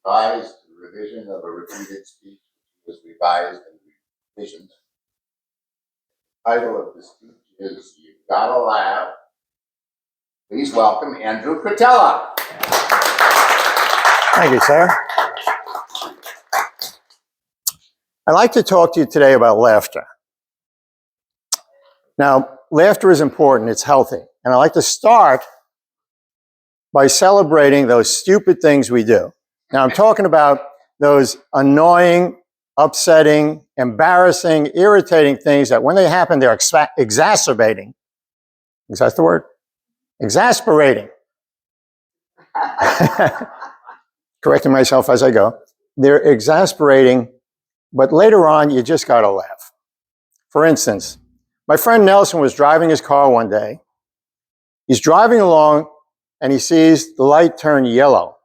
revised revision of a repeated speech, which was revised and revisioned. The title of the speech is "You Gotta Laugh." Please welcome Andrew Cretella. Thank you, sir. I'd like to talk to you today about laughter. Now, laughter is important, it's healthy. And I'd like to start by celebrating those stupid things we do. Now, I'm talking about those annoying, upsetting, embarrassing, irritating things that when they happen, they're exacerbating. Is that the word? Exasperating. Correcting myself as I go. They're exasperating, but later on, you just gotta laugh. For instance, my friend Nelson was driving his car one day. He's driving along and he sees the light turn yellow.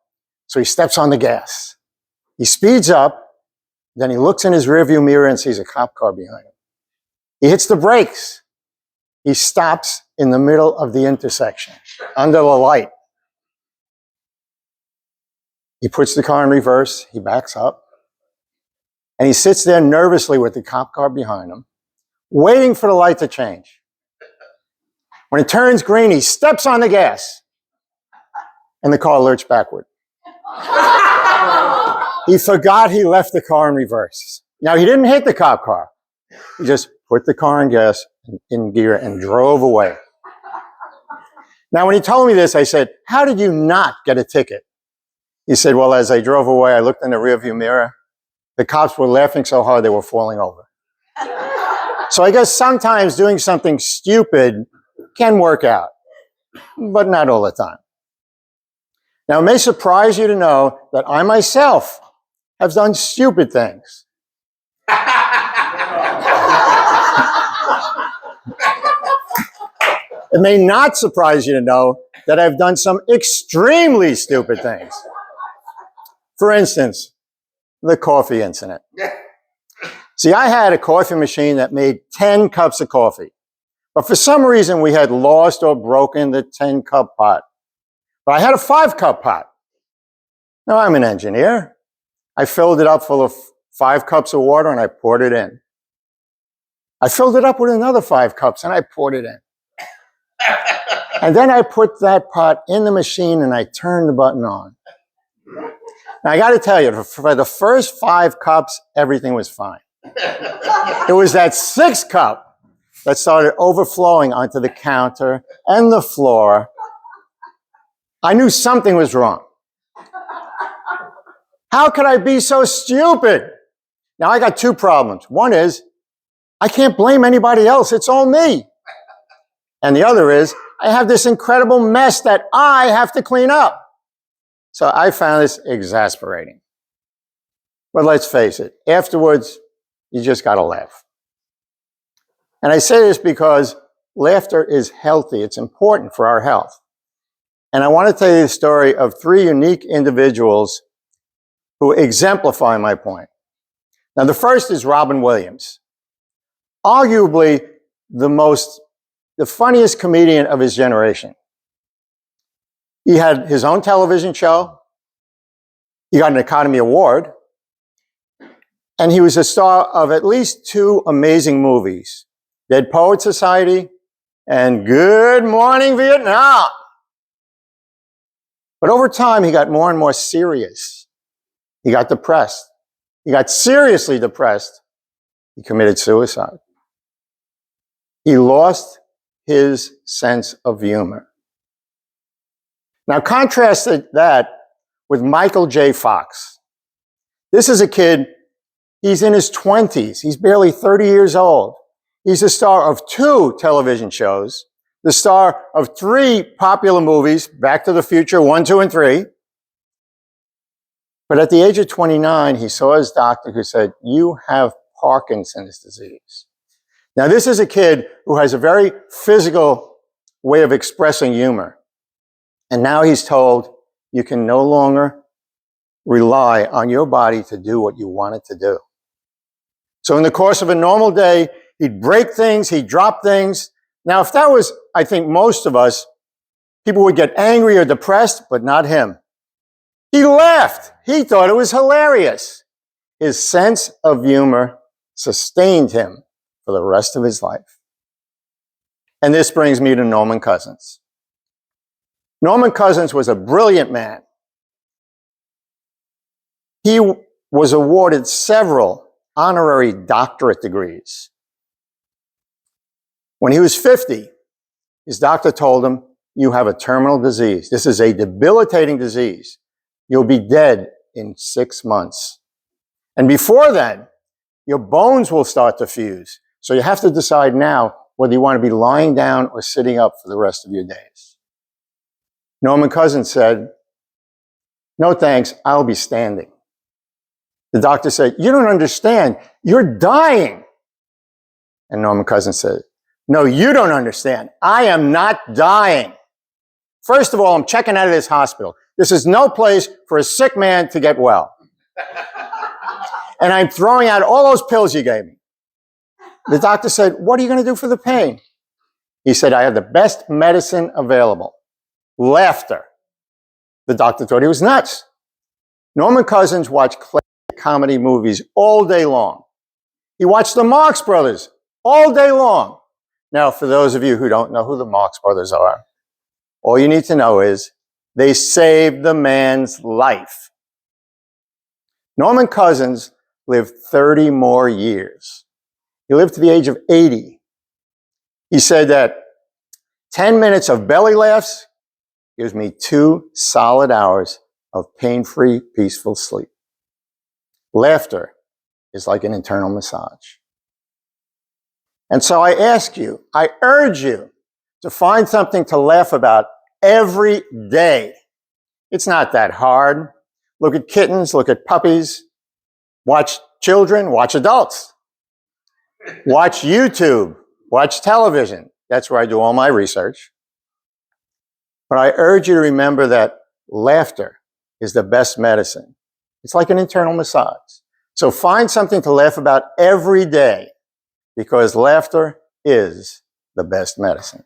So he steps on the gas. He speeds up, then he looks in his rearview mirror and sees a cop car behind him. He hits the brakes. He stops in the middle of the intersection, under the light. He puts the car in reverse, he backs up, and he sits there nervously with the cop car behind him, waiting for the light to change. When it turns green, he steps on the gas, and the car lurched backward. He forgot he left the car in reverse. Now, he didn't hit the cop car. He just put the car in gas, in gear, and drove away. Now, when he told me this, I said, "How did you not get a ticket?" He said, "Well, as I drove away, I looked in the rearview mirror. The cops were laughing so hard they were falling over." So I guess sometimes doing something stupid can work out, but not all the time. Now, it may surprise you to know that I myself have done stupid things. It may not surprise you to know that I've done some extremely stupid things. For instance, the coffee incident. See, I had a coffee machine that made 10 cups of coffee. But for some reason, we had lost or broken the 10-cup pot. But I had a 5-cup pot. Now, I'm an engineer. I filled it up full of 5 cups of water and I poured it in. I filled it up with another 5 cups and I poured it in. And then I put that pot in the machine and I turned the button on. Now, I got to tell you, for the first 5 cups, everything was fine. It was that 6th cup that started overflowing onto the counter and the floor. I knew something was wrong. How could I be so stupid? Now, I got 2 problems. One is, I can't blame anybody else. It's all me. And the other is, I have this incredible mess that I have to clean up. So I found this exasperating. But let's face it, afterwards, you just got to laugh. And I say this because laughter is healthy. It's important for our health. And I want to tell you the story of 3 unique individuals who exemplify my point. Now, the first is Robin Williams, arguably the funniest comedian of his generation. He had his own television show. He got an Academy Award. And he was a star of at least 2 amazing movies, Dead Poets Society and Good Morning Vietnam. But over time, he got more and more serious. He got depressed. He got seriously depressed. He committed suicide. He lost his sense of humor. Now, contrast that with Michael J. Fox. This is a kid, he's in his 20s. He's barely 30 years old. He's the star of 2 television shows, the star of 3 popular movies, Back to the Future 1, 2, and 3. But at the age of 29, he saw his doctor who said, "You have Parkinson's disease." Now, this is a kid who has a very physical way of expressing humor. And now he's told, you can no longer rely on your body to do what you want it to do. So in the course of a normal day, he'd break things, he'd drop things. Now, if that was, I think, most of us, people would get angry or depressed, but not him. He laughed. He thought it was hilarious. His sense of humor sustained him for the rest of his life. And this brings me to Norman Cousins. Norman Cousins was a brilliant man. He was awarded several honorary doctorate degrees. When he was 50, his doctor told him, "You have a terminal disease. This is a debilitating disease. You'll be dead in 6 months. And before then, your bones will start to fuse. So you have to decide now whether you want to be lying down or sitting up for the rest of your days." Norman Cousins said, "No thanks, I'll be standing." The doctor said, "You don't understand. You're dying." And Norman Cousins said, "No, you don't understand. I am not dying. First of all, I'm checking out of this hospital. This is no place for a sick man to get well. And I'm throwing out all those pills you gave me." The doctor said, "What are you going to do for the pain?" He said, "I have the best medicine available. Laughter." The doctor thought he was nuts. Norman Cousins watched classic comedy movies all day long. He watched the Marx Brothers all day long. Now, for those of you who don't know who the Marx Brothers are, all you need to know is they saved the man's life. Norman Cousins lived 30 more years. He lived to the age of 80. He said that 10 minutes of belly laughs gives me 2 solid hours of pain-free, peaceful sleep. Laughter is like an internal massage. And so I ask you, I urge you to find something to laugh about every day. It's not that hard. Look at kittens, look at puppies, watch children, watch adults. Watch YouTube, watch television. That's where I do all my research. But I urge you to remember that laughter is the best medicine. It's like an internal massage. So find something to laugh about every day, because laughter is the best medicine.